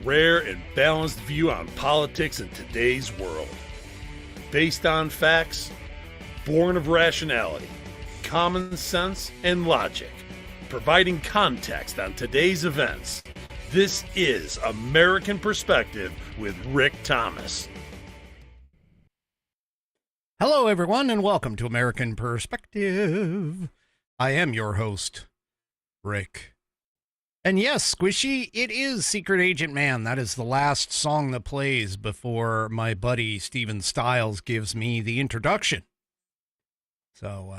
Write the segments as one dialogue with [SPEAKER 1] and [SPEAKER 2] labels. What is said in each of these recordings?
[SPEAKER 1] rare and balanced view on politics in today's world. Based on facts, born of rationality, common sense, and logic, providing context on today's events. This is American Perspective with Rick Thomas.
[SPEAKER 2] Hello, everyone, and welcome to American Perspective. I am your host, Rick. And yes, Squishy, it is Secret Agent Man. That is the last song that plays before my buddy Steven Stiles gives me the introduction. So,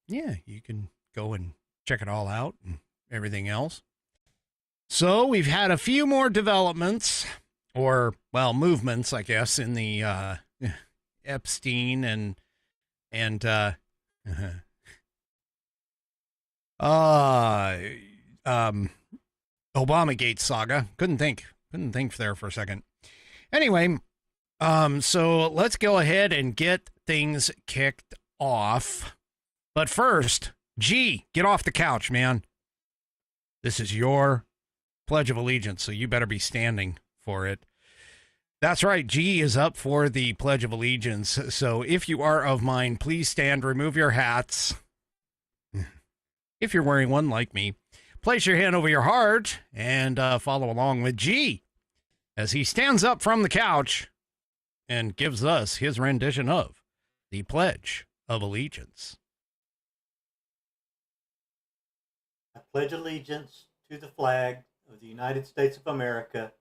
[SPEAKER 2] you can go and check it all out and everything else. So, we've had a few more developments, or, well, movements, I guess, in the Epstein and Obamagate saga. Couldn't think there for a second. Anyway, so let's go ahead and get things kicked off. But first, G, get off the couch, man. This is your Pledge of Allegiance, so you better be standing for it. That's right, G is up for the Pledge of Allegiance. So if you are of mine, please stand, remove your hats. If you're wearing one like me, place your hand over your heart and follow along with G as he stands up from the couch and gives us his rendition of the Pledge of Allegiance.
[SPEAKER 3] I pledge allegiance to the flag of the United States of America,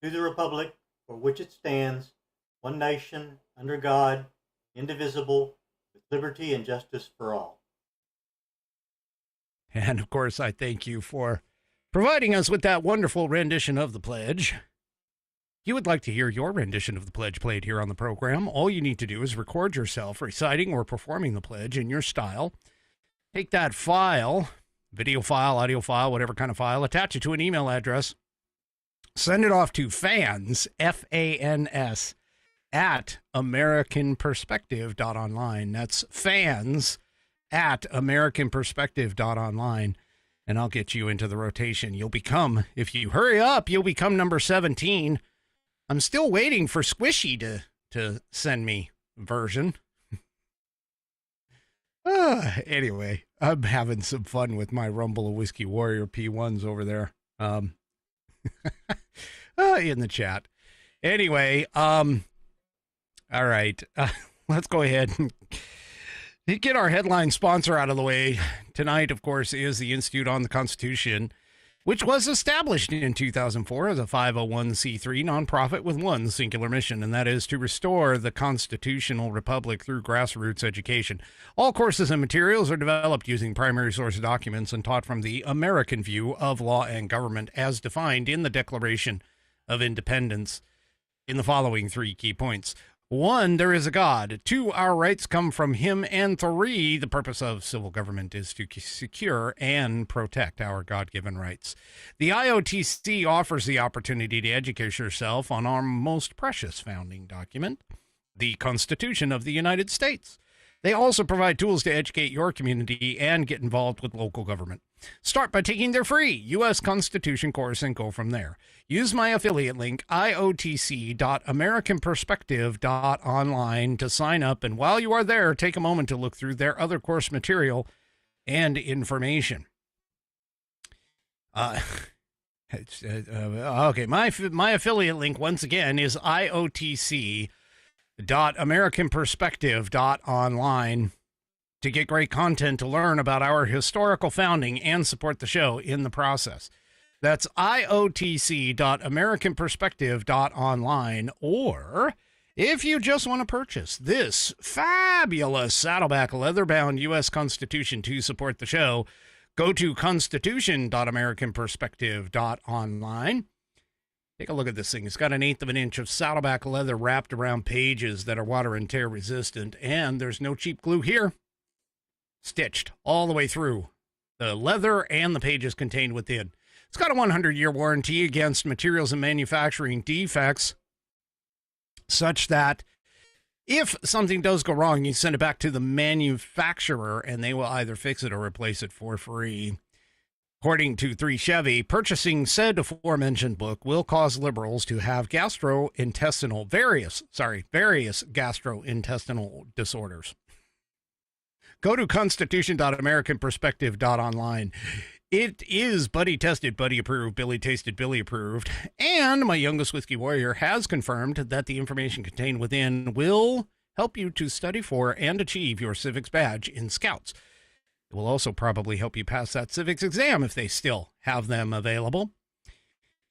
[SPEAKER 3] to the republic for which it stands, one nation, under God, indivisible, with liberty and justice for all.
[SPEAKER 2] And, of course, I thank you for providing us with that wonderful rendition of the pledge. If you would like to hear your rendition of the pledge played here on the program, all you need to do is record yourself reciting or performing the pledge in your style. Take that file, video file, audio file, whatever kind of file, attach it to an email address, send it off to fans, F-A-N-S, at americanperspective.online. That's fans at americanperspective.online, and I'll get you into the rotation. You'll become, if you hurry up, you'll become number 17. I'm still waiting for Squishy to send me a version. Anyway, I'm having some fun with my Rumble of Whiskey Warrior P1s over there in the chat. Anyway, all right, let's go ahead and get our headline sponsor out of the way. Tonight, of course, is the Institute on the Constitution, which was established in 2004 as a 501c3 nonprofit with one singular mission, and that is to restore the constitutional republic through grassroots education. All courses and materials are developed using primary source documents and taught from the American view of law and government as defined in the Declaration of Independence in the following three key points. 1, there is a God. 2, our rights come from him. And 3, the purpose of civil government is to secure and protect our God-given rights. The IOTC offers the opportunity to educate yourself on our most precious founding document, the Constitution of the United States. They also provide tools to educate your community and get involved with local government. Start by taking their free U.S. Constitution course and go from there. Use my affiliate link, iotc.americanperspective.online, to sign up. And while you are there, take a moment to look through their other course material and information. Okay, my affiliate link, once again, is iotc.americanperspective.online to get great content to learn about our historical founding and support the show in the process. That's iotc.americanperspective.online. Or if you just want to purchase this fabulous Saddleback leather-bound U.S. Constitution to support the show, go to constitution.americanperspective.online. Take a look at this thing. It's got 1/8 of an inch of Saddleback leather wrapped around pages that are water and tear resistant, and there's no cheap glue here. Stitched all the way through the leather and the pages contained within. It's got a 100-year warranty against materials and manufacturing defects, such that if something does go wrong, you send it back to the manufacturer and they will either fix it or replace it for free. According to 3 Chevy, purchasing said aforementioned book will cause liberals to have various gastrointestinal disorders. Go to constitution.americanperspective.online. It is buddy tested, buddy approved, Billy tasted, Billy approved, and my youngest whiskey warrior has confirmed that the information contained within will help you to study for and achieve your civics badge in Scouts. It will also probably help you pass that civics exam if they still have them available.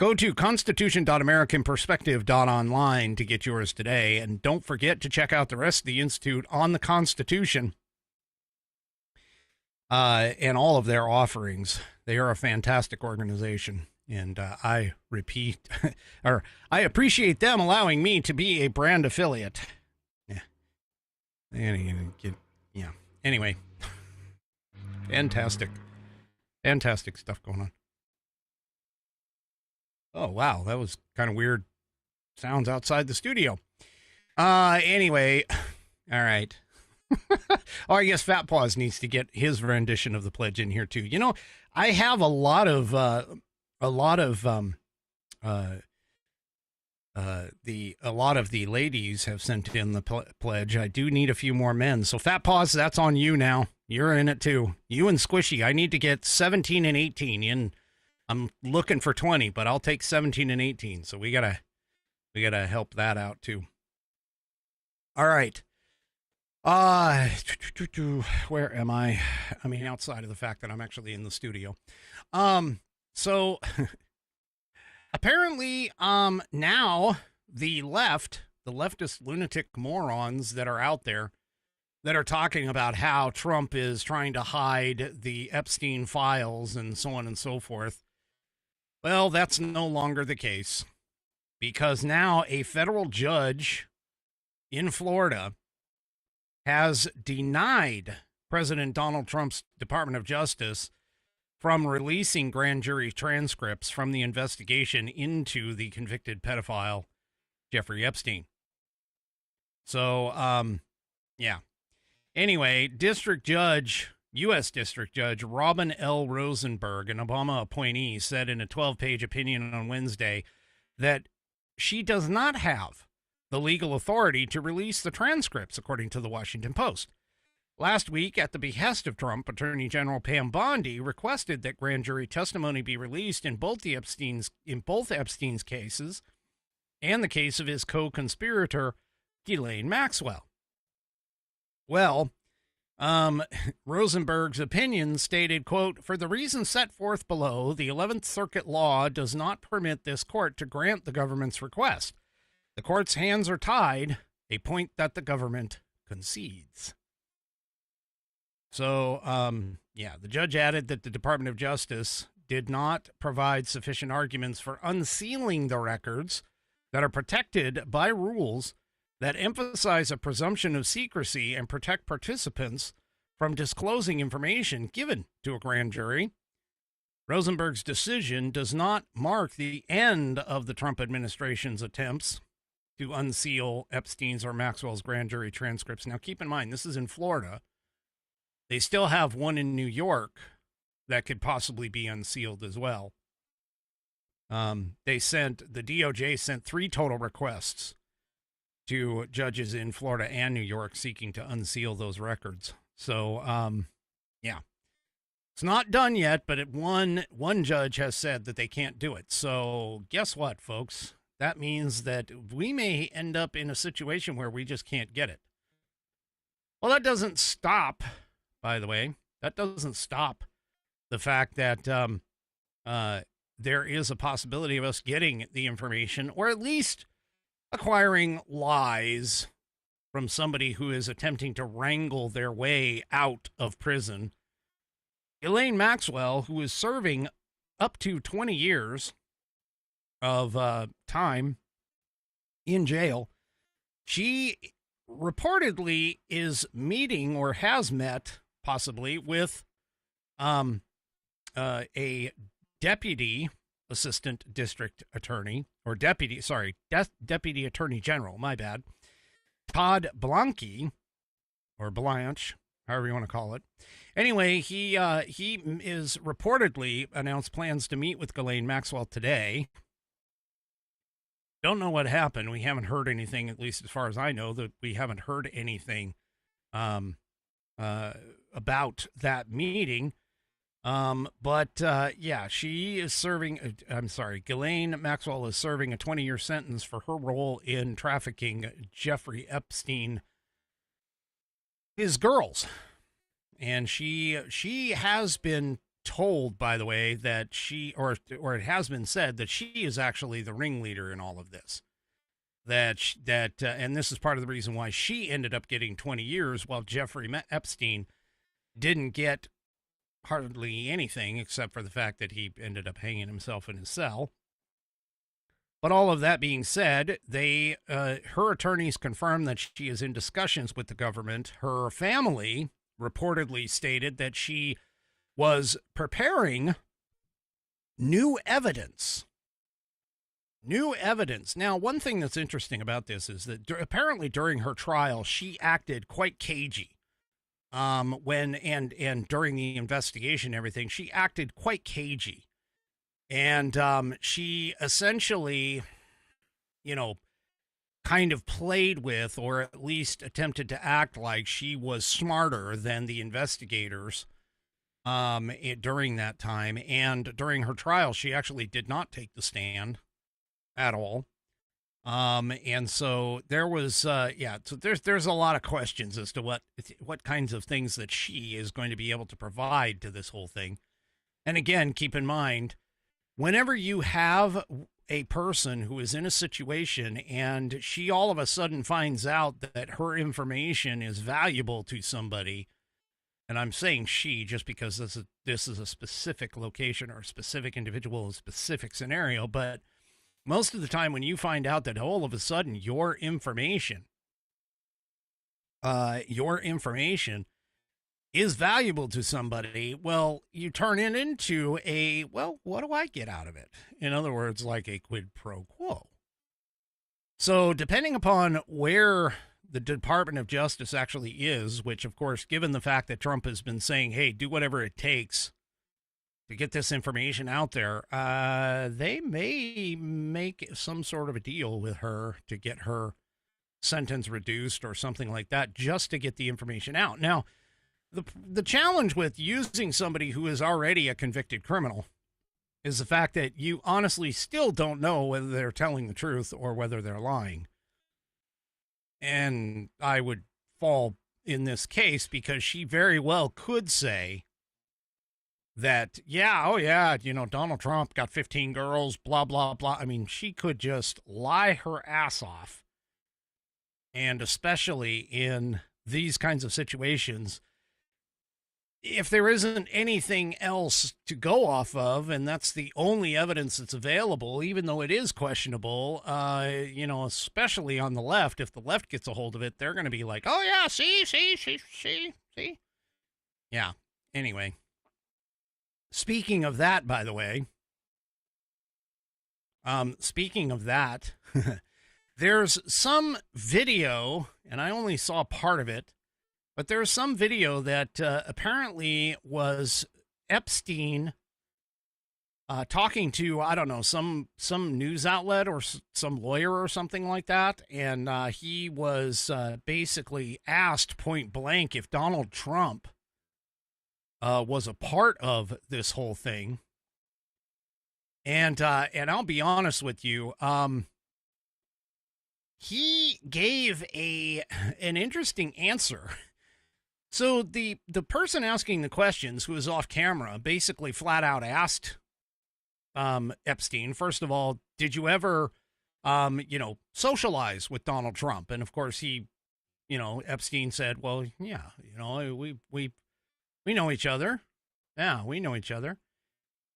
[SPEAKER 2] Go to constitution.americanperspective.online to get yours today, and don't forget to check out the rest of the Institute on the Constitution and all of their offerings. They are a fantastic organization, and I repeat, or I appreciate them allowing me to be a brand affiliate. Yeah. Anyway. Fantastic stuff going on. Oh, wow. That was kind of weird sounds outside the studio. Anyway. All right. Oh, I guess Fat Paws needs to get his rendition of the pledge in here too. You know, I have a lot of the ladies have sent in the pledge. I do need a few more men. So Fat Paws, that's on you now. You're in it too. You and Squishy. I need to get 17 and 18 in. I'm looking for 20, but I'll take 17 and 18. So we gotta help that out too. All right. Where am I? I mean, outside of the fact that I'm actually in the studio. So apparently, now the leftist lunatic morons that are out there that are talking about how Trump is trying to hide the Epstein files and so on and so forth. Well, that's no longer the case, because now a federal judge in Florida has denied President Donald Trump's Department of Justice from releasing grand jury transcripts from the investigation into the convicted pedophile Jeffrey Epstein. So, yeah. Anyway, U.S. District Judge Robin L. Rosenberg, an Obama appointee, said in a 12-page opinion on Wednesday that she does not have the legal authority to release the transcripts, according to the Washington Post. Last week, at the behest of Trump, Attorney General Pam Bondi requested that grand jury testimony be released in both Epstein's cases and the case of his co-conspirator, Ghislaine Maxwell. Well, Rosenberg's opinion stated, quote, "For the reasons set forth below, the 11th Circuit law does not permit this court to grant the government's request. The court's hands are tied, a point that the government concedes." So, the judge added that the Department of Justice did not provide sufficient arguments for unsealing the records that are protected by rules that emphasize a presumption of secrecy and protect participants from disclosing information given to a grand jury. Rosenberg's decision does not mark the end of the Trump administration's attempts to unseal Epstein's or Maxwell's grand jury transcripts. Now, keep in mind, this is in Florida. They still have one in New York that could possibly be unsealed as well. The DOJ sent 3 total requests to judges in Florida and New York seeking to unseal those records. So, it's not done yet, but one judge has said that they can't do it. So guess what, folks? That means that we may end up in a situation where we just can't get it. Well, that doesn't stop, by the way, the fact that there is a possibility of us getting the information, or at least acquiring lies from somebody who is attempting to wrangle their way out of prison. Ghislaine Maxwell, who is serving up to 20 years of time in jail, she reportedly is meeting or has met possibly with a deputy assistant district attorney, or deputy attorney general, my bad, Todd Blanche, however you want to call it. Anyway, he is reportedly announced plans to meet with Ghislaine Maxwell today. Don't know what happened. We haven't heard anything, at least as far as I know, that we haven't heard anything about that meeting. Yeah, she is serving, Ghislaine Maxwell is serving a 20-year sentence for her role in trafficking Jeffrey Epstein, his girls. And she has been told, by the way, that or it has been said that she is actually the ringleader in all of this. And this is part of the reason why she ended up getting 20 years while Jeffrey Epstein didn't get hardly anything except for the fact that he ended up hanging himself in his cell. But all of that being said, her attorneys confirmed that she is in discussions with the government. Her family reportedly stated that she was preparing new evidence. New evidence. Now, one thing that's interesting about this is that apparently during her trial, she acted quite cagey. During the investigation and everything, she acted quite cagey. And she essentially, kind of played with, or at least attempted to act like she was smarter than the investigators during that time. And during her trial, she actually did not take the stand at all. And so there was, so there's a lot of questions as to what kinds of things that she is going to be able to provide to this whole thing. And again, keep in mind, whenever you have a person who is in a situation and she all of a sudden finds out that her information is valuable to somebody, and I'm saying she just because this is a specific location or a specific individual, a specific scenario, but most of the time when you find out that all of a sudden your information is valuable to somebody, well, you turn it into what do I get out of it? In other words, like a quid pro quo. So depending upon where the Department of Justice actually is, which of course, given the fact that Trump has been saying, hey, do whatever it takes to get this information out there, they may make some sort of a deal with her to get her sentence reduced or something like that, just to get the information out. Now, the challenge with using somebody who is already a convicted criminal is the fact that you honestly still don't know whether they're telling the truth or whether they're lying. And I would fall in this case because she very well could say that, Donald Trump got 15 girls, blah, blah, blah. I mean, she could just lie her ass off. And especially in these kinds of situations, if there isn't anything else to go off of, and that's the only evidence that's available, even though it is questionable, especially on the left, if the left gets a hold of it, they're going to be like, oh yeah, see. Yeah. Anyway, speaking of that, by the way, there's some video, and I only saw part of it, but there's some video that apparently was Epstein talking to, I don't know, some news outlet or some lawyer or something like that. And he was basically asked point blank if Donald Trump was a part of this whole thing. And I'll be honest with you, he gave an interesting answer. So the person asking the questions, who was off camera, basically flat out asked Epstein, first of all, did you ever, socialize with Donald Trump? And of course he, Epstein said, well, yeah, we know each other. Yeah, we know each other.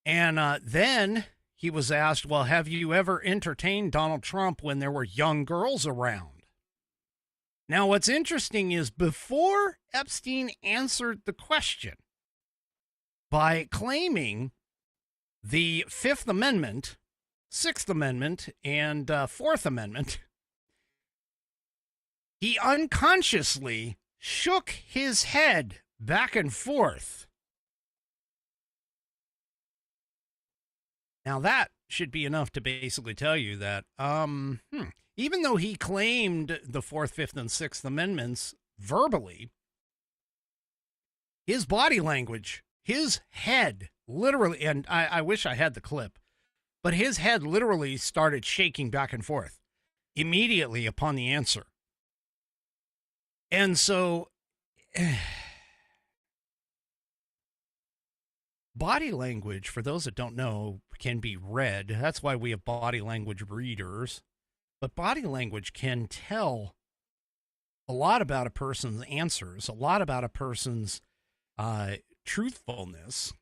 [SPEAKER 2] And then he was asked, well, have you ever entertained Donald Trump when there were young girls around? Now, what's interesting is before Epstein answered the question by claiming the Fifth Amendment, Sixth Amendment, and Fourth Amendment, he unconsciously shook his head back and forth. Now that should be enough to basically tell you that even though he claimed the 4th, 5th, and 6th Amendments verbally, his body language, his head literally, and I wish I had the clip, but his head literally started shaking back and forth immediately upon the answer. And so body language, for those that don't know, can be read. That's why we have body language readers. But body language can tell a lot about a person's answers, a lot about a person's truthfulness,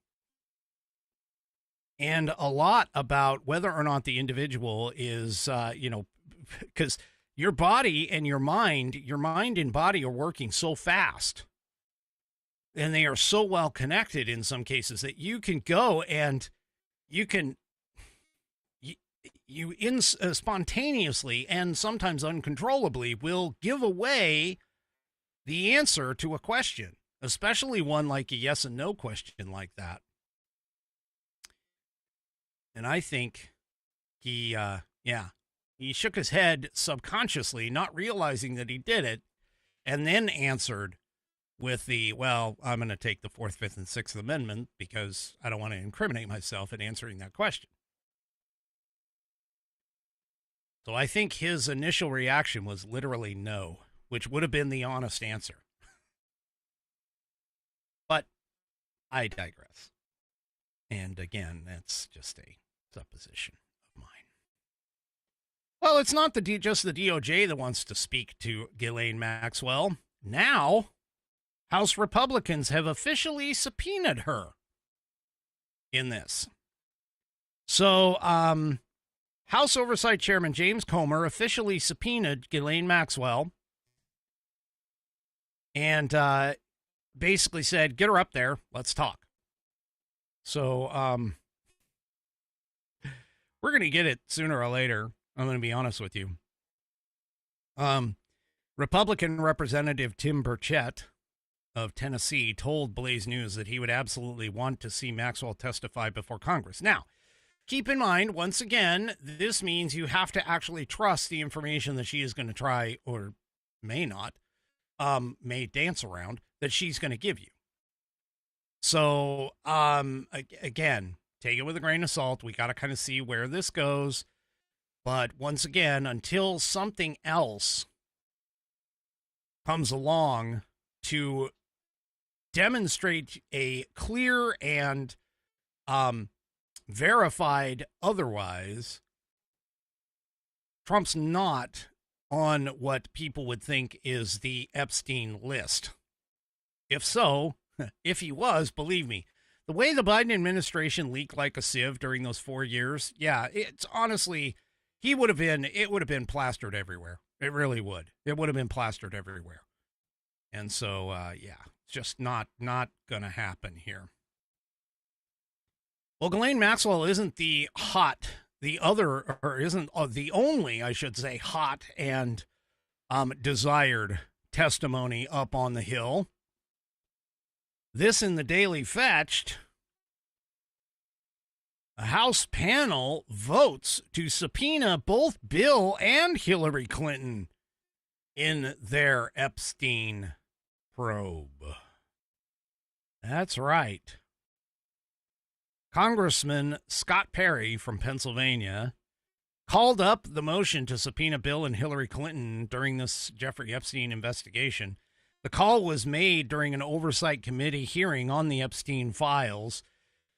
[SPEAKER 2] and a lot about whether or not the individual is, because your body and your mind and body are working so fast. And they are so well connected in some cases that you can go and you can spontaneously and sometimes uncontrollably will give away the answer to a question, especially one like a yes and no question like that. And I think he shook his head subconsciously, not realizing that he did it, and then answered with the, well, I'm going to take the 4th, 5th, and 6th Amendment because I don't want to incriminate myself in answering that question. So I think his initial reaction was literally no, which would have been the honest answer. But I digress. And again, that's just a supposition of mine. Well, it's not just the DOJ that wants to speak to Ghislaine Maxwell. Now, House Republicans have officially subpoenaed her in this. So, House Oversight Chairman James Comer officially subpoenaed Ghislaine Maxwell and basically said, get her up there, let's talk. So, we're going to get it sooner or later. I'm going to be honest with you. Republican Representative Tim Burchett of Tennessee told Blaze News that he would absolutely want to see Maxwell testify before Congress. Now, keep in mind, once again, this means you have to actually trust the information that she is going to try, or may not, may dance around, that she's going to give you. So, again, take it with a grain of salt. We got to kind of see where this goes. But once again, until something else comes along to demonstrate a clear and verified otherwise, Trump's not on what people would think is the Epstein list. If so, if he was, believe me, the way the Biden administration leaked like a sieve during those 4 years, yeah, it's honestly, it would have been plastered everywhere. It really would. It would have been plastered everywhere. And so, yeah, it's just not going to happen here. Well, Ghislaine Maxwell isn't the only, I should say, hot and desired testimony up on the Hill. This in the Daily Fetched, a House panel votes to subpoena both Bill and Hillary Clinton in their Epstein probe. That's right. Congressman Scott Perry from Pennsylvania called up the motion to subpoena Bill and Hillary Clinton during this Jeffrey Epstein investigation. The call was made during an oversight committee hearing on the Epstein files.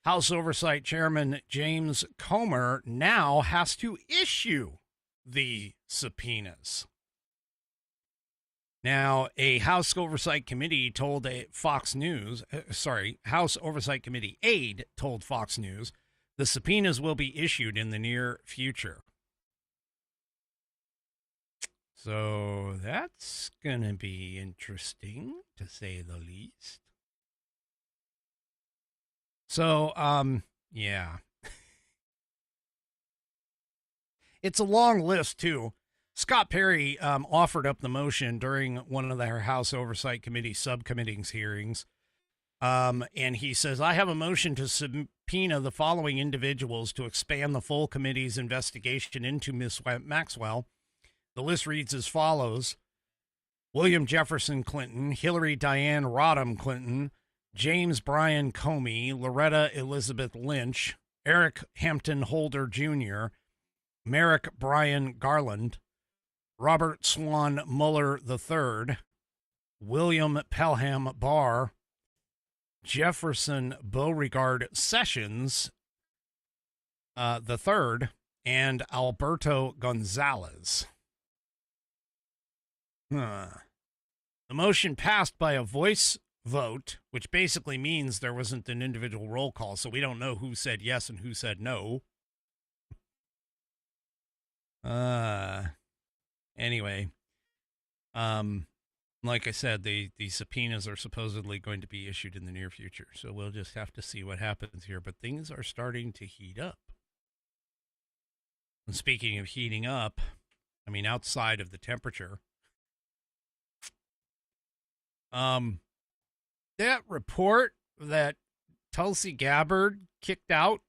[SPEAKER 2] House Oversight Chairman James Comer now has to issue the subpoenas. Now, a House Oversight Committee told House Oversight Committee aide told Fox News the subpoenas will be issued in the near future. So that's going to be interesting, to say the least. So, yeah. It's a long list, too. Scott Perry offered up the motion during one of their House Oversight Committee subcommittees hearings And he says, I have a motion to subpoena the following individuals to expand the full committee's investigation into Miss Maxwell. The list reads as follows: William Jefferson Clinton, Hillary Diane Rodham Clinton, James Bryan Comey, Loretta Elizabeth Lynch, Eric Hampton Holder Jr., Merrick Bryan Garland, Robert Swan Mueller III, William Pelham Barr, Jefferson Beauregard Sessions III, and Alberto Gonzalez. The motion passed by a voice vote, which basically means there wasn't an individual roll call, so we don't know who said yes and who said no. Anyway, like I said, the subpoenas are supposedly going to be issued in the near future, so we'll just have to see what happens here. But things are starting to heat up. And speaking of heating up, I mean, outside of the temperature, that report that Tulsi Gabbard kicked out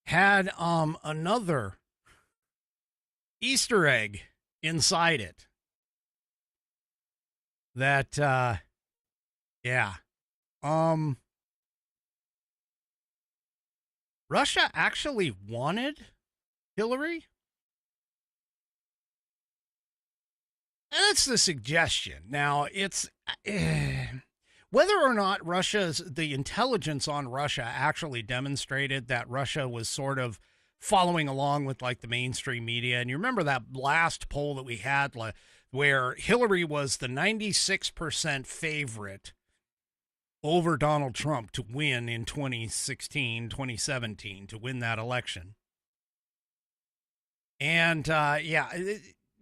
[SPEAKER 2] had another Easter egg inside it. That Russia actually wanted Hillary? That's the suggestion. Now, it's whether or not the intelligence on Russia actually demonstrated that Russia was sort of following along with like the mainstream media. And you remember that last poll that we had where Hillary was the 96% favorite over Donald Trump to win in 2017, to win that election. And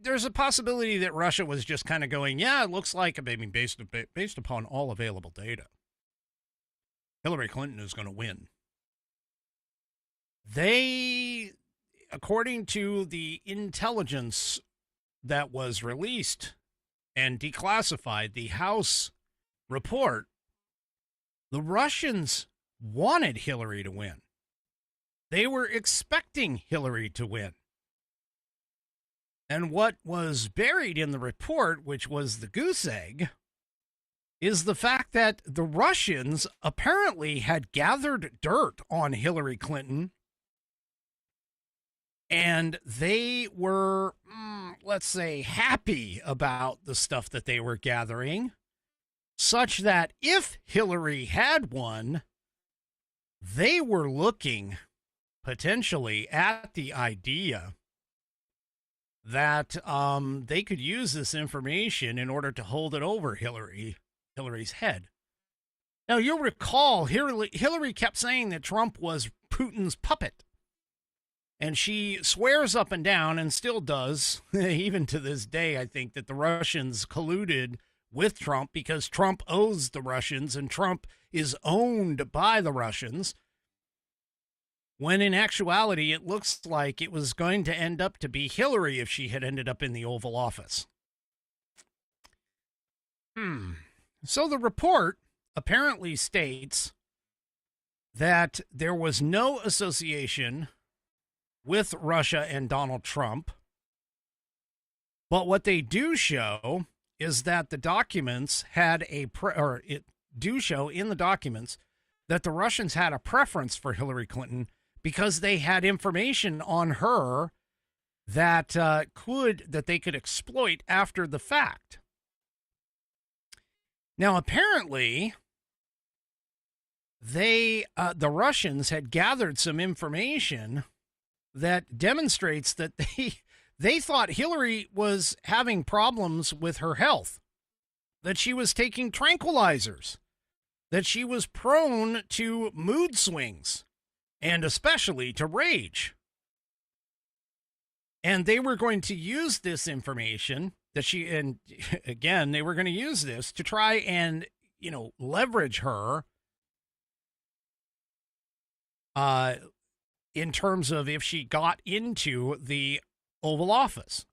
[SPEAKER 2] there's a possibility that Russia was just kind of going, yeah, it looks like, I mean, based upon all available data, Hillary Clinton is going to win. They, according to the intelligence that was released and declassified, the House report, the Russians wanted Hillary to win. They were expecting Hillary to win. And what was buried in the report, which was the goose egg, is the fact that the Russians apparently had gathered dirt on Hillary Clinton, and they were, let's say, happy about the stuff that they were gathering, such that if Hillary had won, they were looking potentially at the idea that they could use this information in order to hold it over Hillary's head. Now, you'll recall Hillary kept saying that Trump was Putin's puppet. And she swears up and down, and still does, even to this day, I think, that the Russians colluded with Trump because Trump owes the Russians and Trump is owned by the Russians. When in actuality, it looks like it was going to end up to be Hillary if she had ended up in the Oval Office. So the report apparently states that there was no association with Russia and Donald Trump. But what they do show is that the documents had do show in the documents that the Russians had a preference for Hillary Clinton because they had information on her that they could exploit after the fact. Now, apparently, the Russians had gathered some information that demonstrates that they thought Hillary was having problems with her health, that she was taking tranquilizers, that she was prone to mood swings, and especially to rage. And they were going to use this information they were going to use this to try and, leverage her in terms of if she got into the Oval Office.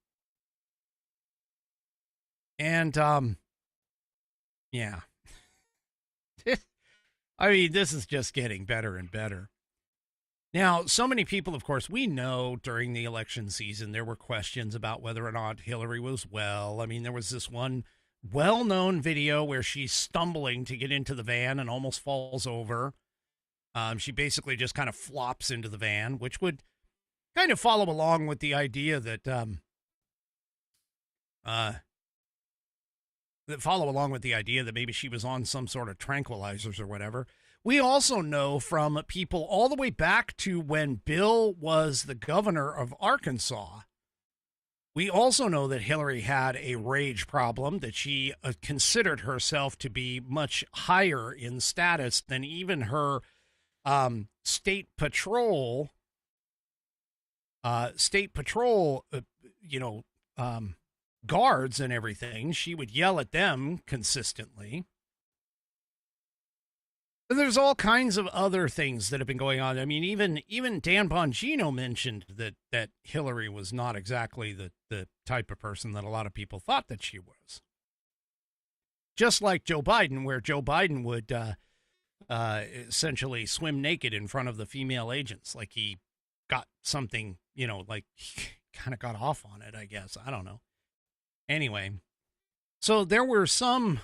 [SPEAKER 2] And, I mean, this is just getting better and better. Now, so many people, of course, we know during the election season, there were questions about whether or not Hillary was well. I mean, there was this one well-known video where she's stumbling to get into the van and almost falls over. She basically just kind of flops into the van, which would kind of follow along with the idea that maybe she was on some sort of tranquilizers or whatever. We also know from people all the way back to when Bill was the governor of Arkansas. We also know that Hillary had a rage problem, that she considered herself to be much higher in status than even her state patrol, guards and everything. She would yell at them consistently. And there's all kinds of other things that have been going on. I mean, even Dan Bongino mentioned that Hillary was not exactly the type of person that a lot of people thought that she was. Just like Joe Biden, where Joe Biden would essentially swim naked in front of the female agents, like he got something, like he kind of got off on it, I guess. I don't know. Anyway, so there were some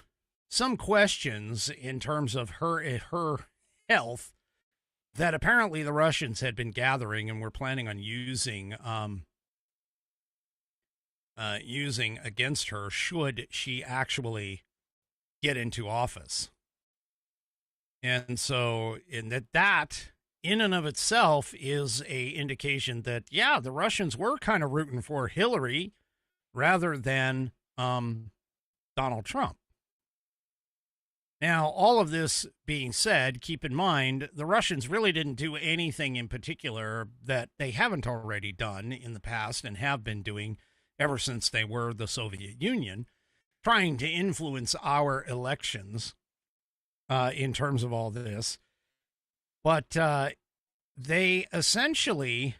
[SPEAKER 2] questions in terms of her health that apparently the Russians had been gathering and were planning on using against her should she actually get into office. And so that in and of itself is a indication that, yeah, the Russians were kind of rooting for Hillary rather than Donald Trump. Now, all of this being said, keep in mind, the Russians really didn't do anything in particular that they haven't already done in the past and have been doing ever since they were the Soviet Union, trying to influence our elections in terms of all this. But they essentially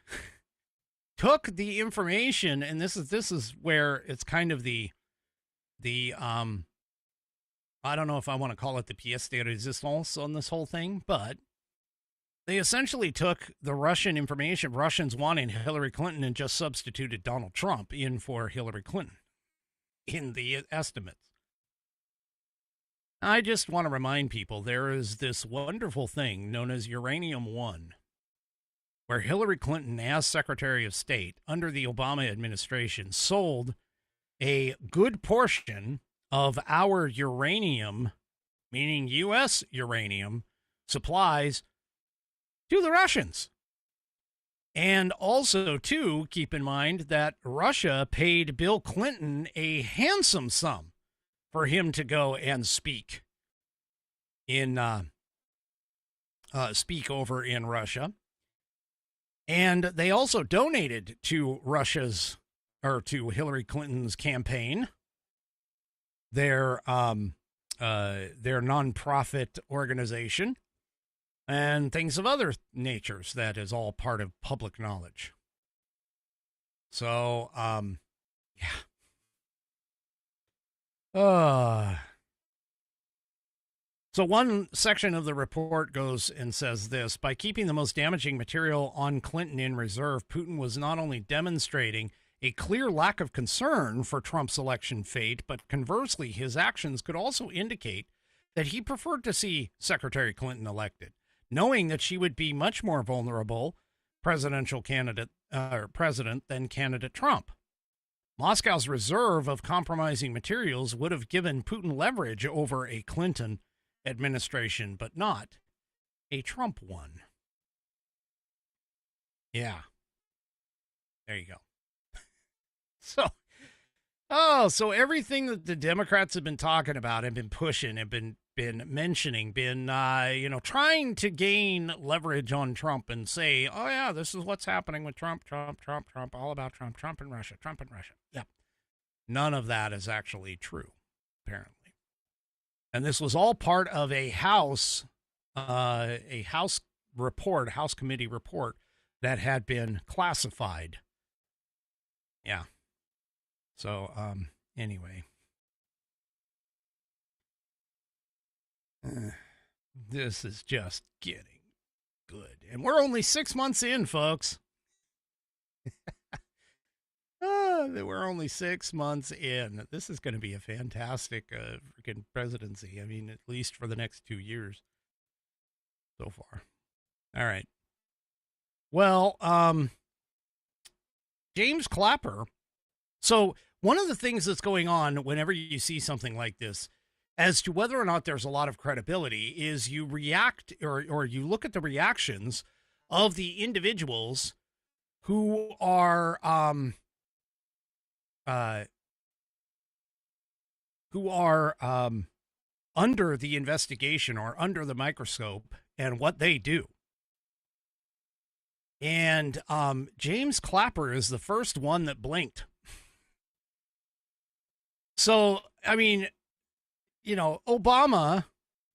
[SPEAKER 2] took the information, and this is where it's kind of the I don't know if I want to call it the pièce de résistance on this whole thing, but they essentially took the Russian information, Russians wanting Hillary Clinton, and just substituted Donald Trump in for Hillary Clinton in the estimates. I just want to remind people there is this wonderful thing known as Uranium-1, where Hillary Clinton, as Secretary of State under the Obama administration, sold a good portion of our uranium, meaning U.S. uranium, supplies to the Russians. And also, too, keep in mind that Russia paid Bill Clinton a handsome sum for him to go and speak over in Russia. And they also donated to to Hillary Clinton's campaign their nonprofit organization and things of other natures that is all part of public knowledge. So, So one section of the report goes and says this: by keeping the most damaging material on Clinton in reserve, Putin was not only demonstrating a clear lack of concern for Trump's election fate, but conversely, his actions could also indicate that he preferred to see Secretary Clinton elected, knowing that she would be much more vulnerable president than candidate Trump. Moscow's reserve of compromising materials would have given Putin leverage over a Clinton administration, but not a Trump one. Yeah. There you go. So everything that the Democrats have been talking about, have been pushing, have been mentioning, trying to gain leverage on Trump and say, oh yeah, this is what's happening with Trump, all about Trump and Russia. Yeah. None of that is actually true, apparently. And this was all part of a House committee report that had been classified. Yeah. So, anyway. This is just getting good. And we're only 6 months in, folks. We're only 6 months in. This is going to be a fantastic freaking presidency. I mean, at least for the next 2 years so far. All right. Well, James Clapper. So one of the things that's going on whenever you see something like this, as to whether or not there's a lot of credibility, is you react or you look at the reactions of the individuals who are under the investigation or under the microscope and what they do. And James Clapper is the first one that blinked. So, I mean, you know, Obama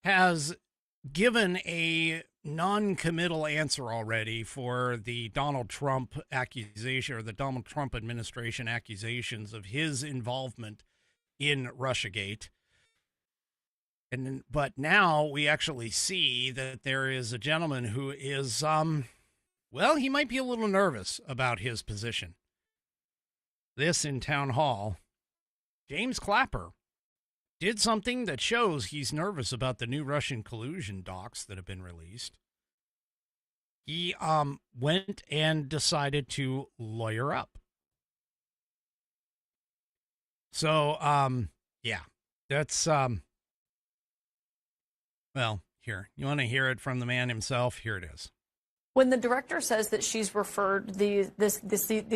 [SPEAKER 2] has given a non-committal answer already for the Donald Trump accusation, or the Donald Trump administration accusations of his involvement in Russiagate. But now we actually see that there is a gentleman who is, well, he might be a little nervous about his position. This in town hall, James Clapper did something that shows he's nervous about the new Russian collusion docs that have been released. He went and decided to lawyer up. So, yeah, that's, well, here, you want to hear it from the man himself? Here it is.
[SPEAKER 4] When the director says that she's referred these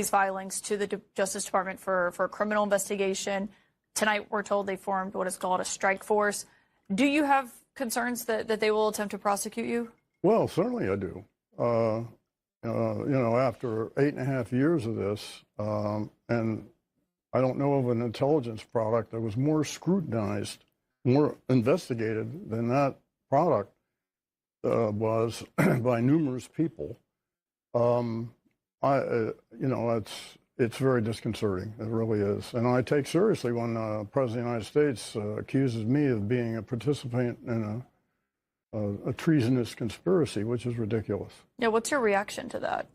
[SPEAKER 4] filings to the Justice Department for a criminal investigation, tonight we're told they formed what is called a strike force. Do you have concerns that they will attempt to prosecute you?
[SPEAKER 5] Well, certainly I do. You know, after 8.5 years of this, and I don't know of an intelligence product that was more scrutinized, more investigated than that product was by numerous people. You know, it's very disconcerting. It really is. And I take seriously when the President of the United States accuses me of being a participant in a treasonous conspiracy, which is ridiculous.
[SPEAKER 4] Yeah, what's your reaction to that?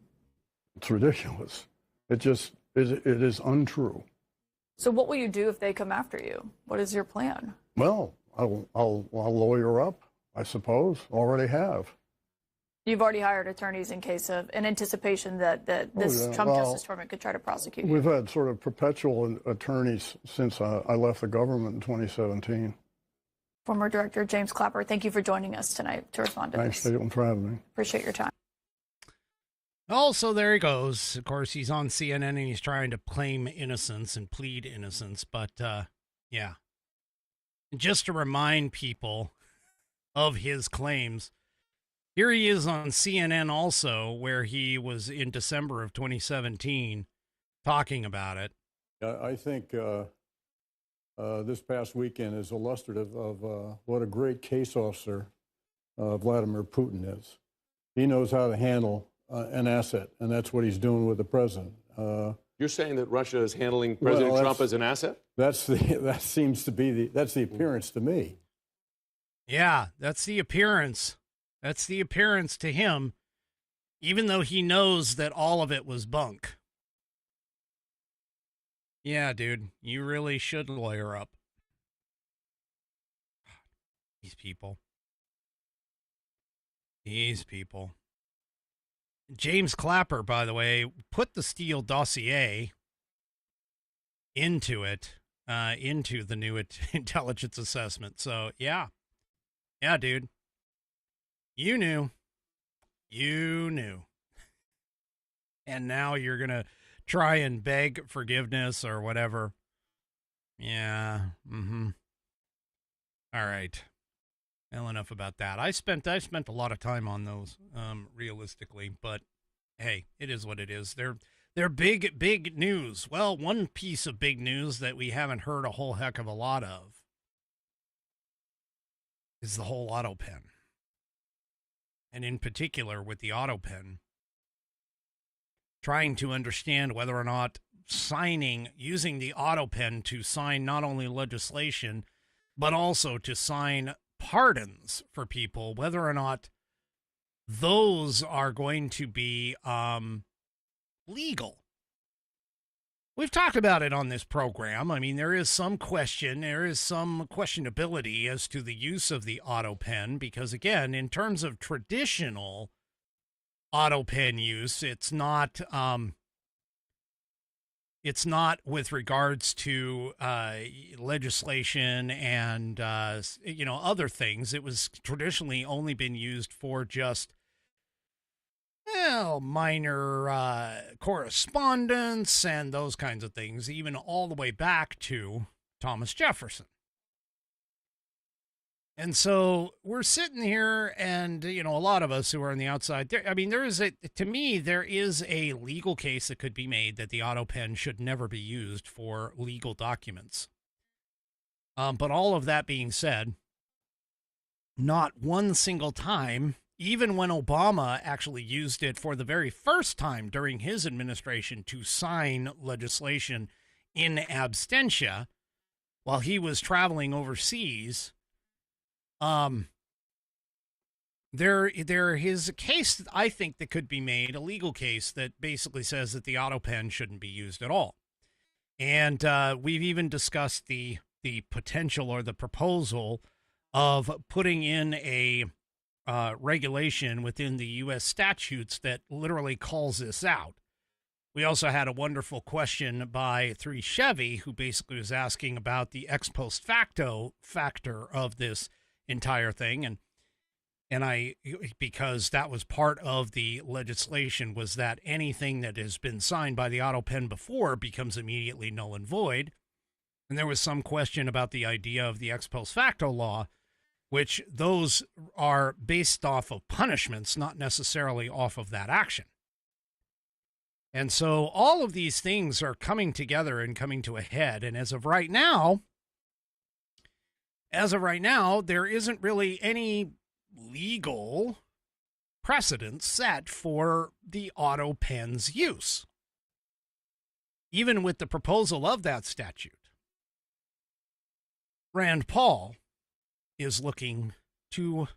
[SPEAKER 5] It's ridiculous. It is untrue.
[SPEAKER 4] So what will you do if they come after you? What is your plan?
[SPEAKER 5] Well, I'll lawyer up, I suppose. Already have.
[SPEAKER 4] You've already hired attorneys in anticipation that this Trump Justice Department could try to prosecute you.
[SPEAKER 5] We've had sort of perpetual attorneys since I left the government in 2017.
[SPEAKER 4] Former Director James Clapper, thank you for joining us tonight to respond to this.
[SPEAKER 5] Thanks, Caitlin, for having me.
[SPEAKER 4] Appreciate your time.
[SPEAKER 2] Also, there he goes. Of course, he's on CNN and he's trying to claim innocence and plead innocence. But, yeah. Just to remind people of his claims, here he is on CNN also, where he was in December of 2017 talking about it.
[SPEAKER 5] I think this past weekend is illustrative of what a great case officer Vladimir Putin is. He knows how to handle an asset, and that's what he's doing with the president.
[SPEAKER 6] You're saying that Russia is handling President Trump as an asset?
[SPEAKER 5] That's the appearance to me.
[SPEAKER 2] Yeah, that's the appearance. That's the appearance to him, even though he knows that all of it was bunk. Yeah, dude, you really should lawyer up. These people. James Clapper, by the way, put the Steele dossier into the new intelligence assessment. So, yeah. Yeah, dude. You knew. And now you're going to try and beg forgiveness or whatever. Yeah. All right. Well, enough about that. I spent a lot of time on those, realistically, but hey, it is what it is. They're big news. Well, one piece of big news that we haven't heard a whole heck of a lot of is the whole auto pen. And in particular with the auto pen, trying to understand whether or not using the auto pen to sign not only legislation, but also to sign pardons for people, whether or not those are going to be legal. We've talked about it on this program. I mean, there is some questionability as to the use of the auto pen, because again, in terms of traditional auto pen use, it's not with regards to legislation and other things. It was traditionally only been used for just minor correspondence and those kinds of things, even all the way back to Thomas Jefferson. And so we're sitting here, and a lot of us who are on the outside, there is a legal case that could be made that the auto pen should never be used for legal documents. But all of that being said, not one single time, even when Obama actually used it for the very first time during his administration to sign legislation in absentia while he was traveling overseas, there is a case that I think that could be made, a legal case that basically says that the auto pen shouldn't be used at all. And we've even discussed the potential or the proposal of putting in a regulation within the U.S. statutes that literally calls this out. We also had a wonderful question by 3 Chevy, who basically was asking about the ex post facto factor of this entire thing. And I, because that was part of the legislation, was that anything that has been signed by the auto pen before becomes immediately null and void. And there was some question about the idea of the ex post facto law, which those are based off of punishments, not necessarily off of that action. And so all of these things are coming together and coming to a head. And as of right now, there isn't really any legal precedent set for the auto pen's use, even with the proposal of that statute. Rand Paul is looking to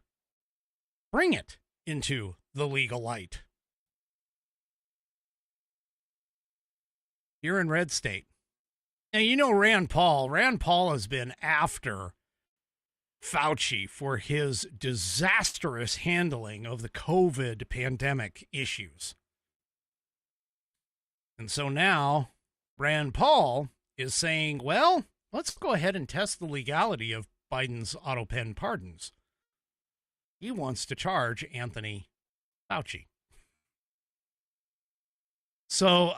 [SPEAKER 2] bring it into the legal light. Here in Red State. Now, Rand Paul has been after Fauci for his disastrous handling of the COVID pandemic issues. And so now Rand Paul is saying, well, let's go ahead and test the legality of Biden's auto pen pardons. He wants to charge Anthony Fauci. So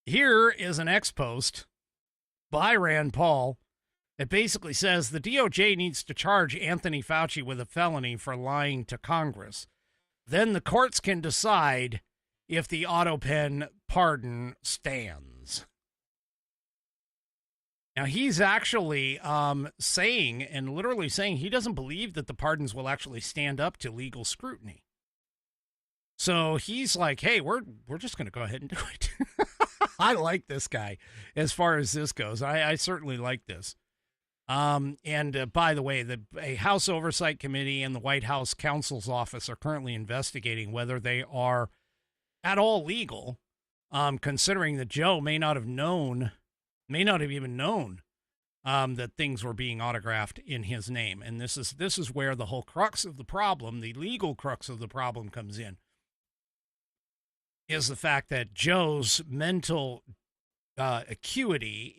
[SPEAKER 2] here is an ex post by Rand Paul that basically says the DOJ needs to charge Anthony Fauci with a felony for lying to Congress. Then the courts can decide if the auto pen pardon stands. Now, he's actually saying, and literally saying, he doesn't believe that the pardons will actually stand up to legal scrutiny. So he's like, hey, we're just going to go ahead and do it. I like this guy as far as this goes. I certainly like this. And by the way, a House Oversight Committee and the White House counsel's office are currently investigating whether they are at all legal, considering that Joe may not have even known that things were being autographed in his name. And this is where the whole crux of the problem, the legal crux of the problem, comes in, is the fact that Joe's mental acuity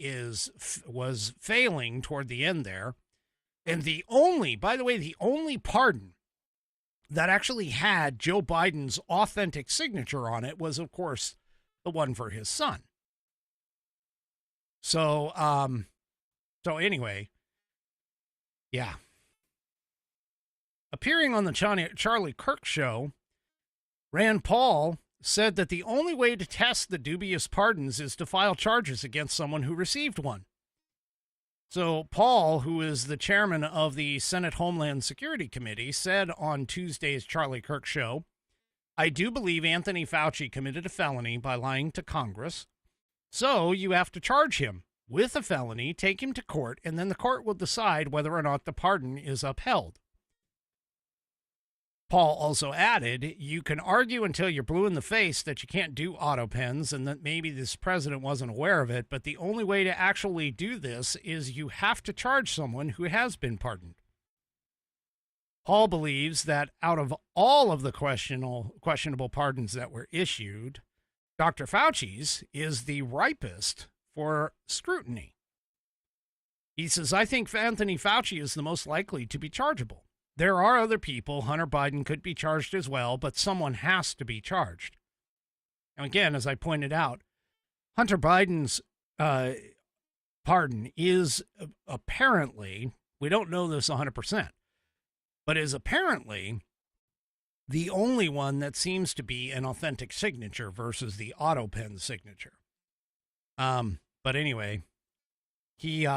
[SPEAKER 2] was failing toward the end there. And the only pardon that actually had Joe Biden's authentic signature on it was, of course, the one for his son. So anyway, yeah. Appearing on the Charlie Kirk show, Rand Paul said that the only way to test the dubious pardons is to file charges against someone who received one. So Paul, who is the chairman of the Senate Homeland Security Committee, said on Tuesday's Charlie Kirk show, I do believe Anthony Fauci committed a felony by lying to Congress, so you have to charge him. with a felony, take him to court, and then the court will decide whether or not the pardon is upheld. Paul also added, you can argue until you're blue in the face that you can't do auto pens and that maybe this president wasn't aware of it, but the only way to actually do this is you have to charge someone who has been pardoned. Paul believes that out of all of the questionable pardons that were issued, Dr. Fauci's is the ripest for scrutiny. He says, I think Anthony Fauci is the most likely to be chargeable. There are other people. Hunter Biden could be charged as well, but someone has to be charged. Now, again, as I pointed out, Hunter Biden's pardon is apparently, we don't know this 100%, but is apparently the only one that seems to be an authentic signature versus the auto pen signature. But anyway, he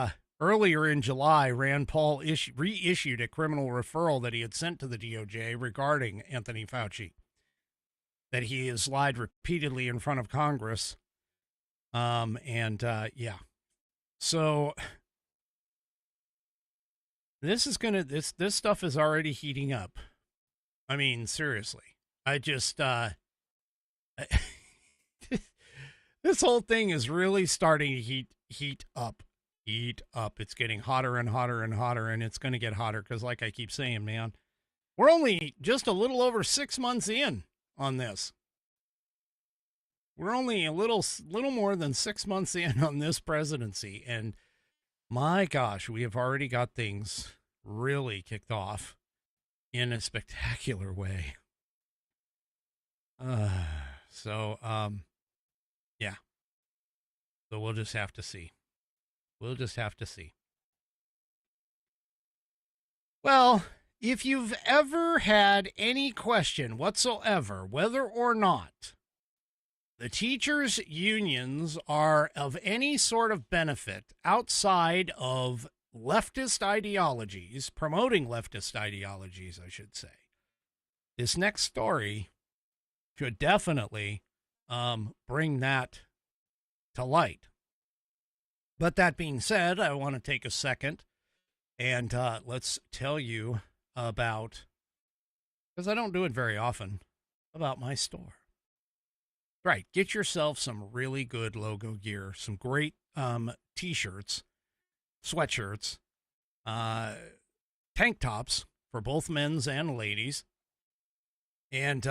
[SPEAKER 2] earlier in July, Rand Paul reissued a criminal referral that he had sent to the DOJ regarding Anthony Fauci, that he has lied repeatedly in front of Congress. Yeah. So this is this stuff is already heating up. I mean, seriously, I just, this whole thing is really starting to heat up. It's getting hotter and hotter and hotter, and it's going to get hotter because, like I keep saying, man, we're only just a little over 6 months in on this. We're only a little more than 6 months in on this presidency, and my gosh, we have already got things really kicked off in a spectacular way. Yeah. So we'll just have to see. Well, if you've ever had any question whatsoever, whether or not the teachers' unions are of any sort of benefit outside of leftist ideologies, promoting leftist ideologies, I should say, this next story should definitely bring that to light. But that being said, I want to take a second and let's tell you about, because I don't do it very often, about my store. Right, get yourself some really good logo gear, some great t-shirts, sweatshirts, tank tops for both men's and ladies. And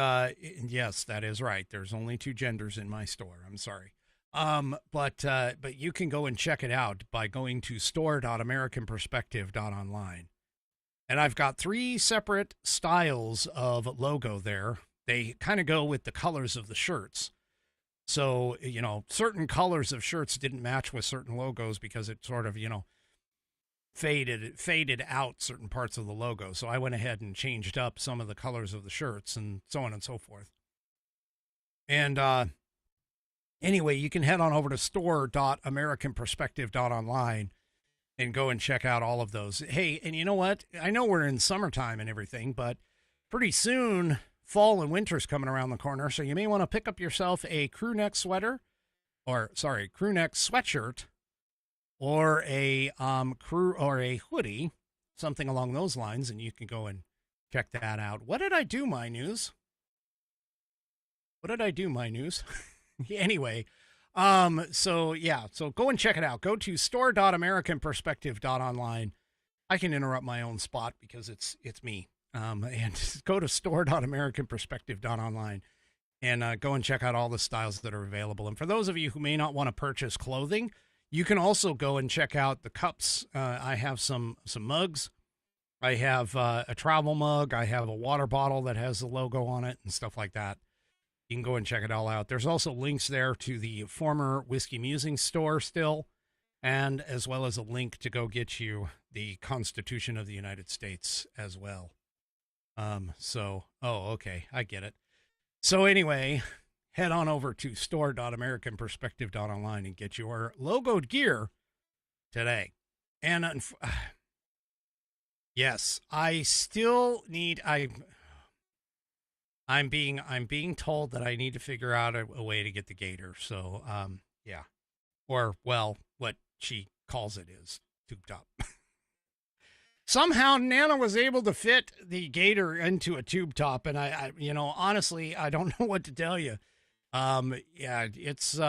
[SPEAKER 2] yes, that is right. There's only 2 genders in my store. I'm sorry. But you can go and check it out by going to store.americanperspective.online. And I've got 3 separate styles of logo there. They kind of go with the colors of the shirts. So, you know, certain colors of shirts didn't match with certain logos because it sort of, you know, faded out certain parts of the logo. So I went ahead and changed up some of the colors of the shirts and so on and so forth. And anyway, you can head on over to store.americanperspective.online and go and check out all of those. Hey, and you know what? I know we're in summertime and everything, but pretty soon fall and winter's coming around the corner, so you may want to pick up yourself a crew neck sweater, crew neck sweatshirt, or a hoodie, something along those lines, and you can go and check that out. What did I do, my news? Anyway, so go and check it out. Go to store.americanperspective.online. I can interrupt my own spot because it's me. And go to store.americanperspective.online and go and check out all the styles that are available. And for those of you who may not want to purchase clothing, you can also go and check out the cups. I have some mugs. I have a travel mug. I have a water bottle that has the logo on it and stuff like that. You can go and check it all out. There's also links there to the former Whiskey Musings store still, and as well as a link to go get you the Constitution of the United States as well. Okay, I get it. So anyway, head on over to store.americanperspective.online and get your logoed gear today. And yes, I still need, I'm being told that I need to figure out a way to get the gator. So, yeah. Or, well, what she calls it is tube top. Somehow Nana was able to fit the GETTR into a tube top, and I honestly, I don't know what to tell you. Yeah, it's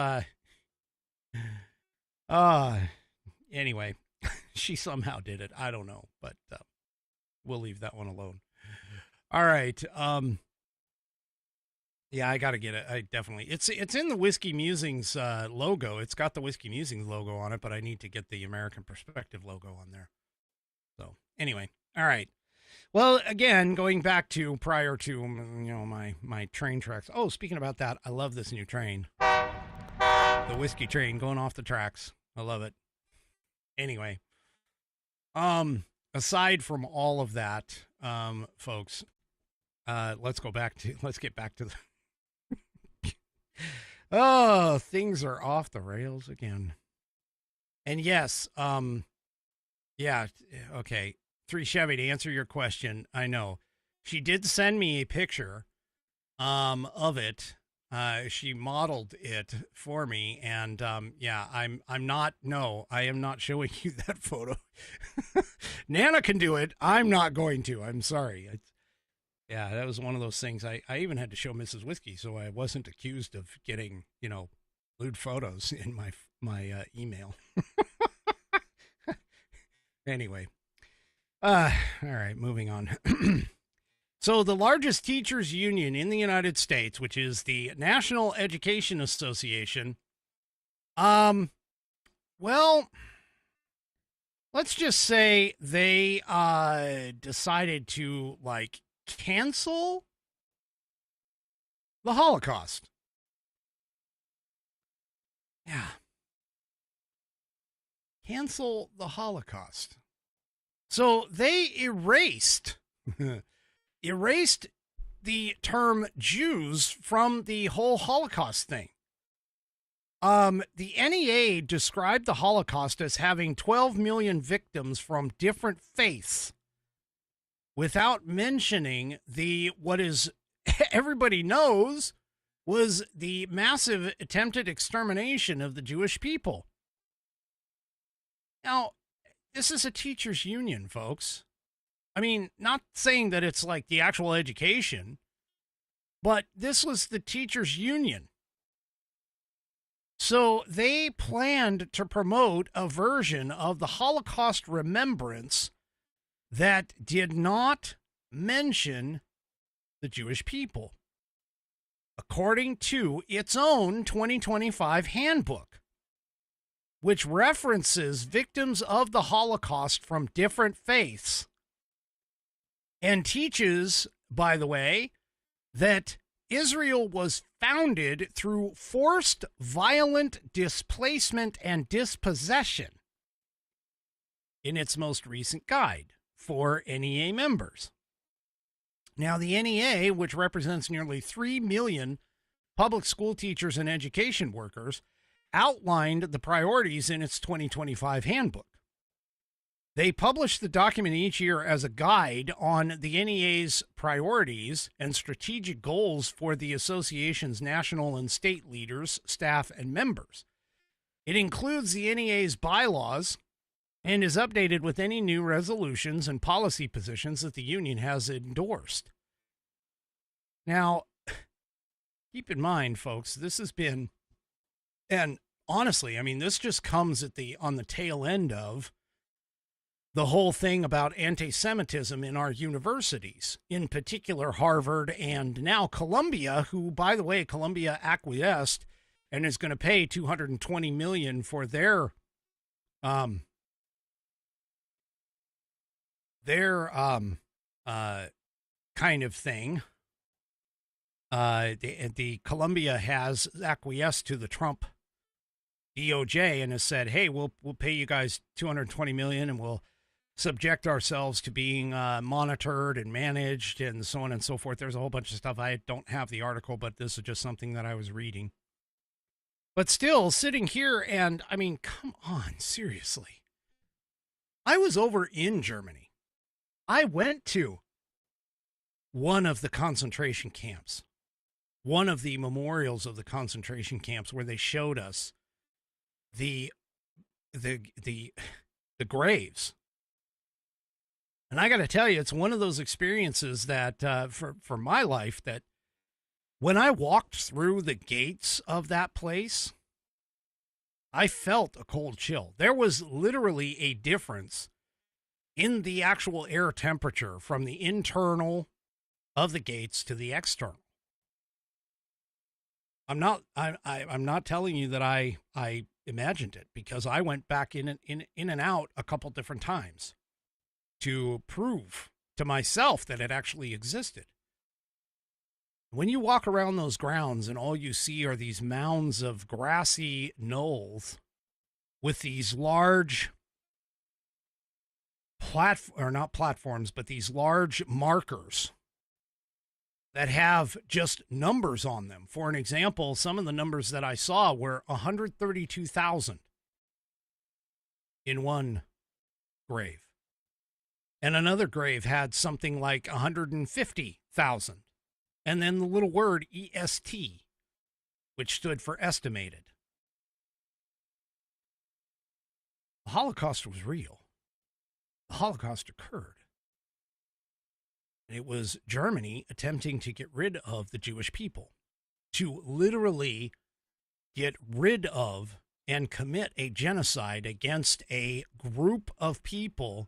[SPEAKER 2] anyway, she somehow did it. I don't know, but we'll leave that one alone. All right. Yeah, I got to get it. I definitely, it's in the Whiskey Musings logo. It's got the Whiskey Musings logo on it, but I need to get the American Perspective logo on there. So anyway, all right. Well, again, going back to prior to, my train tracks. Oh, speaking about that, I love this new train. The whiskey train going off the tracks. I love it. Anyway, aside from all of that, folks, let's get back to the, oh, things are off the rails again. And yes, yeah, okay. 3 Chevy, to answer your question, I know. She did send me a picture of it. She modeled it for me, and yeah, I am not showing you that photo. Nana can do it. I'm not going to. I'm sorry. Yeah, that was one of those things. I even had to show Mrs. Whiskey, so I wasn't accused of getting, lewd photos in my email. Anyway. All right, moving on. So the largest teachers union in the United States, which is the National Education Association, well, let's just say they decided to cancel the Holocaust. Yeah. Cancel the Holocaust. So they erased the term Jews from the whole Holocaust thing. The NEA described the Holocaust as having 12 million victims from different faiths, without mentioning what is everybody knows was the massive attempted extermination of the Jewish people. Now, this is a teachers' union, folks. I mean, not saying that it's like the actual education, but this was the teachers' union. So they planned to promote a version of the Holocaust remembrance that did not mention the Jewish people, according to its own 2025 handbook, which references victims of the Holocaust from different faiths and teaches, by the way, that Israel was founded through forced violent displacement and dispossession in its most recent guide for NEA members. Now, the NEA, which represents nearly 3 million public school teachers and education workers, outlined the priorities in its 2025 handbook. They publish the document each year as a guide on the NEA's priorities and strategic goals for the association's national and state leaders, staff, and members. It includes the NEA's bylaws and is updated with any new resolutions and policy positions that the union has endorsed. Now, keep in mind, folks, this has been, and honestly, I mean, this just comes on the tail end of the whole thing about anti-Semitism in our universities, in particular Harvard and now Columbia, who, by the way, Columbia acquiesced and is going to pay $220 million for their kind of thing. The Columbia has acquiesced to the Trump DOJ and has said, hey, we'll pay you guys $220 million and we'll subject ourselves to being monitored and managed and so on and so forth. There's a whole bunch of stuff. I don't have the article, but this is just something that I was reading. But still, sitting here and, I mean, come on, seriously. I was over in Germany. I went to one of the concentration camps, one of the memorials of the concentration camps where they showed us the the graves. And I got to tell you, it's one of those experiences that for my life, that when I walked through the gates of that place, I felt a cold chill. There was literally a difference in the actual air temperature from the internal of the gates to the external. I'm not telling you that I imagined it, because I went back in and out a couple different times to prove to myself that it actually existed. When you walk around those grounds and all you see are these mounds of grassy knolls with these large not platforms, but these large markers that have just numbers on them. For an example, some of the numbers that I saw were 132,000 in one grave. And another grave had something like 150,000. And then the little word EST, which stood for estimated. The Holocaust was real. The Holocaust occurred. And it was Germany attempting to get rid of the Jewish people, to literally get rid of and commit a genocide against a group of people,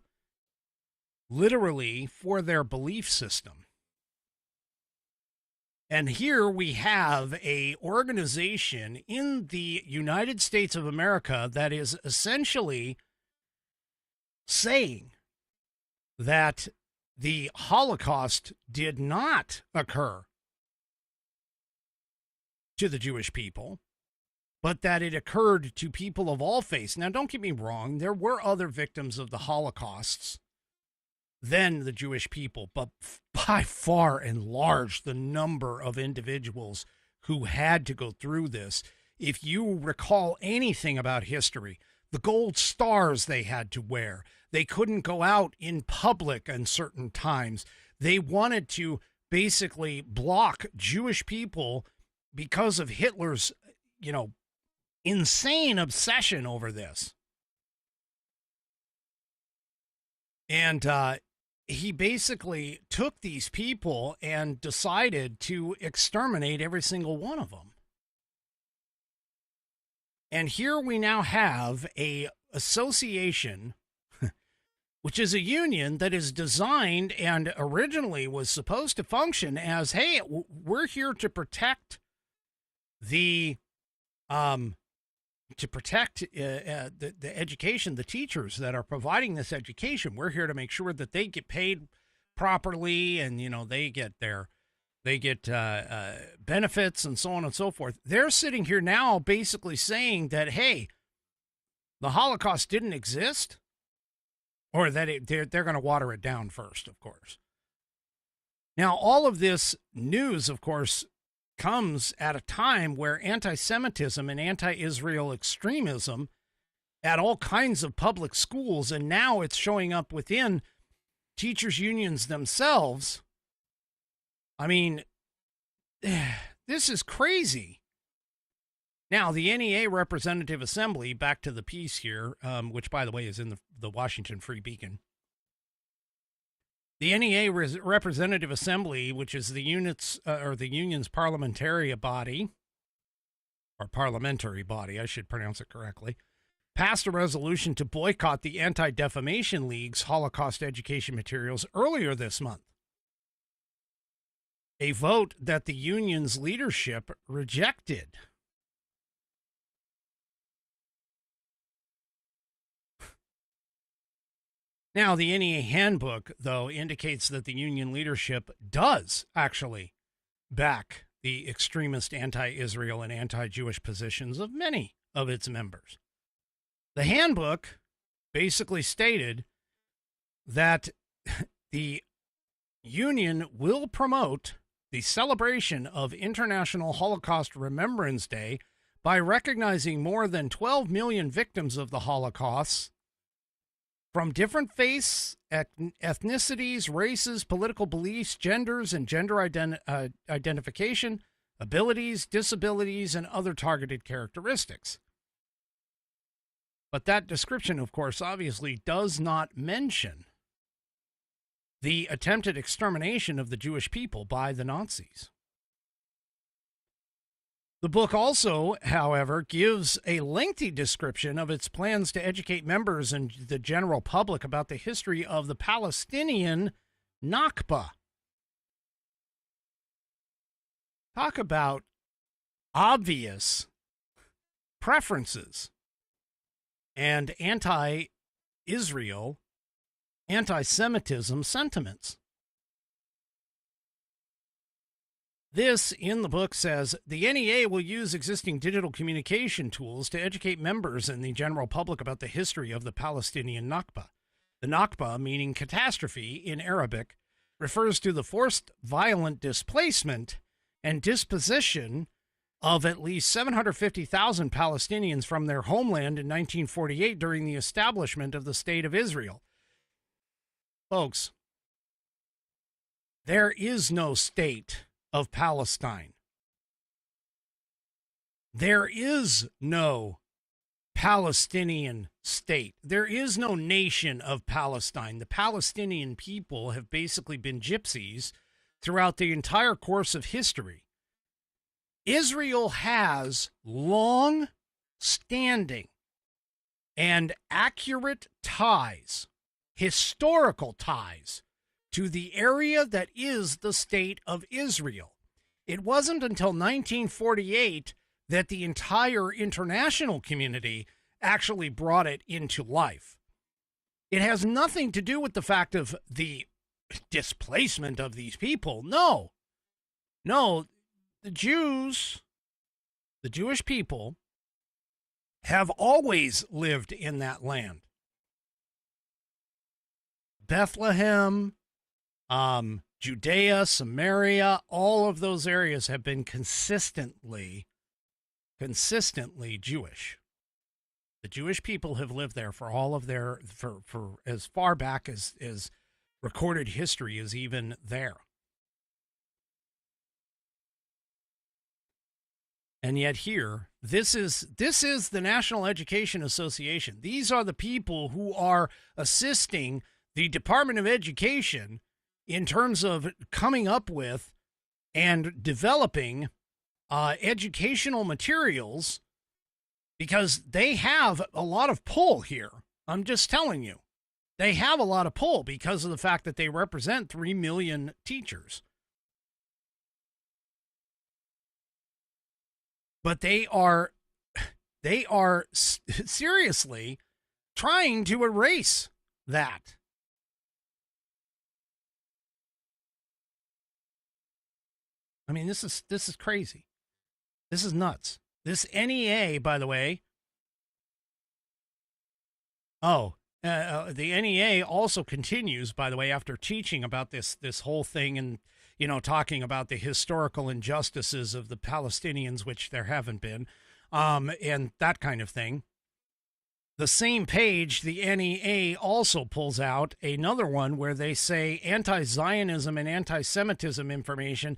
[SPEAKER 2] literally for their belief system. And here we have a organization in the United States of America that is essentially saying that the Holocaust did not occur to the Jewish people, but that it occurred to people of all faiths. Now, don't get me wrong, there were other victims of the Holocausts than the Jewish people, but by far and large, the number of individuals who had to go through this, if you recall anything about history, the gold stars they had to wear, they couldn't go out in public in certain times. They wanted to basically block Jewish people because of Hitler's, insane obsession over this. And he basically took these people and decided to exterminate every single one of them. And here we now have a association, which is a union that is designed and originally was supposed to function as, hey, we're here to protect the education, the teachers that are providing this education. We're here to make sure that they get paid properly, and they get benefits and so on and so forth. They're sitting here now basically saying that, hey, the Holocaust didn't exist, or that they're going to water it down first, of course. Now, all of this news, of course, comes at a time where anti-Semitism and anti-Israel extremism at all kinds of public schools, and now it's showing up within teachers' unions themselves. I mean, this is crazy. Now, the NEA Representative Assembly, back to the piece here, which, by the way, is in the Washington Free Beacon. The NEA Representative Assembly, which is the union's parliamentary body, or parliamentary body, I should pronounce it correctly, passed a resolution to boycott the Anti-Defamation League's Holocaust education materials earlier this month. A vote that the union's leadership rejected. Now, the NEA handbook, though, indicates that the union leadership does actually back the extremist anti-Israel and anti-Jewish positions of many of its members. The handbook basically stated that the union will promote the celebration of International Holocaust Remembrance Day by recognizing more than 12 million victims of the Holocaust from different faiths, ethnicities, races, political beliefs, genders, and gender identification, abilities, disabilities, and other targeted characteristics. But that description, of course, obviously does not mention the attempted extermination of the Jewish people by the Nazis. The book also, however, gives a lengthy description of its plans to educate members and the general public about the history of the Palestinian Nakba. Talk about obvious preferences and anti-Israel, anti-Semitism sentiments. This, in the book, says, the NEA will use existing digital communication tools to educate members and the general public about the history of the Palestinian Nakba. The Nakba, meaning catastrophe in Arabic, refers to the forced violent displacement and disposition of at least 750,000 Palestinians from their homeland in 1948 during the establishment of the State of Israel. Folks, there is no state of Palestine. There is no Palestinian state. There is no nation of Palestine. The Palestinian people have basically been gypsies throughout the entire course of history. Israel has long-standing and accurate ties, historical ties, to the area that is the State of Israel. It wasn't until 1948 that the entire international community actually brought it into life. It has nothing to do with the fact of the displacement of these people. No, the Jews, the Jewish people, have always lived in that land. Bethlehem, Judea, Samaria, all of those areas have been consistently Jewish. The Jewish people have lived there for all of their, for as far back as recorded history is even there. And yet here, this is the National Education Association. These are the people who are assisting the Department of Education in terms of coming up with and developing educational materials, because they have a lot of pull here. I'm just telling you. They have a lot of pull because of the fact that they represent 3 million teachers. But they are seriously trying to erase that. I mean, this is crazy. This is nuts. This NEA, by the way. The NEA also continues, by the way, after teaching about this whole thing and, talking about the historical injustices of the Palestinians, which there haven't been, and that kind of thing. The same page, the NEA also pulls out another one where they say anti-Zionism and anti-Semitism information.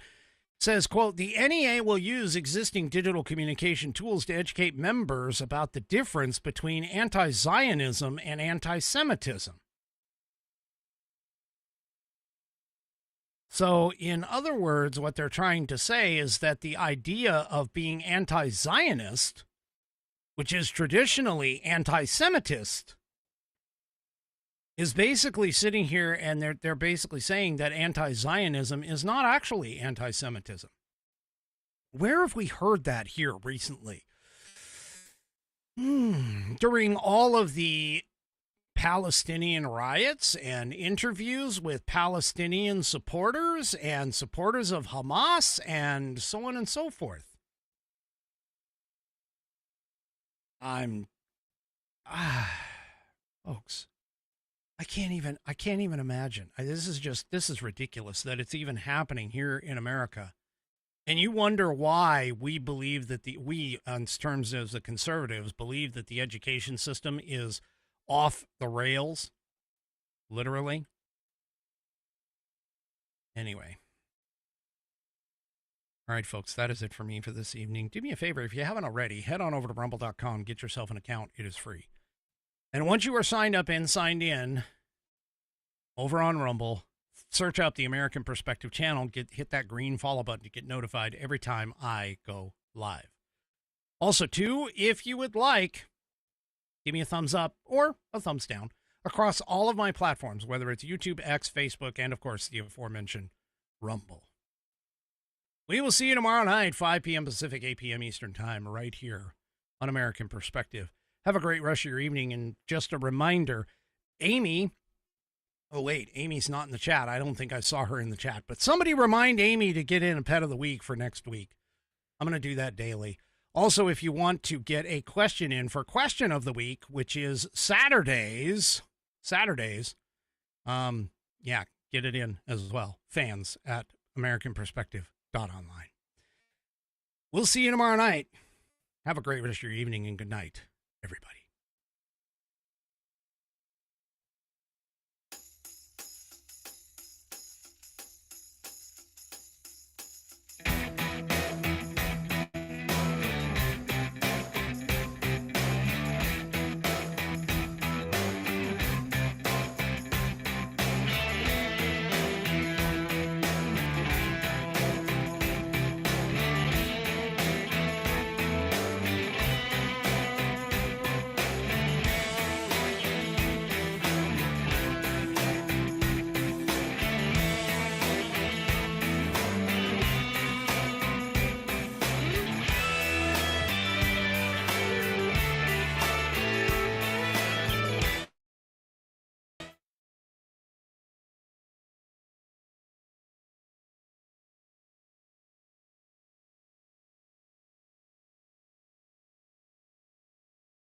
[SPEAKER 2] Says, quote, the NEA will use existing digital communication tools to educate members about the difference between anti-Zionism and anti-Semitism. So, in other words, what they're trying to say is that the idea of being anti-Zionist, which is traditionally anti-Semitist, is basically sitting here and they're basically saying that anti-Zionism is not actually anti-Semitism. Where have we heard that here recently? During all of the Palestinian riots and interviews with Palestinian supporters and supporters of Hamas and so on and so forth. Folks, I can't even imagine. This is ridiculous that it's even happening here in America. And you wonder why we believe that we, in terms of the conservatives, believe that the education system is off the rails, literally. Anyway. All right, folks, that is it for me for this evening. Do me a favor, if you haven't already, head on over to rumble.com, get yourself an account. It is free. And once you are signed up and signed in over on Rumble, search up the American Perspective channel, hit that green follow button to get notified every time I go live. Also, too, if you would like, give me a thumbs up or a thumbs down across all of my platforms, whether it's YouTube, X, Facebook, and, of course, the aforementioned Rumble. We will see you tomorrow night, 5 p.m. Pacific, 8 p.m. Eastern Time, right here on American Perspective. Have a great rest of your evening. And just a reminder, Amy, oh, wait, Amy's not in the chat. I don't think I saw her in the chat. But somebody remind Amy to get in a pet of the week for next week. I'm going to do that daily. Also, if you want to get a question in for question of the week, which is Saturdays, yeah, get it in as well. Fans at AmericanPerspective.online. We'll see you tomorrow night. Have a great rest of your evening and good night, everybody.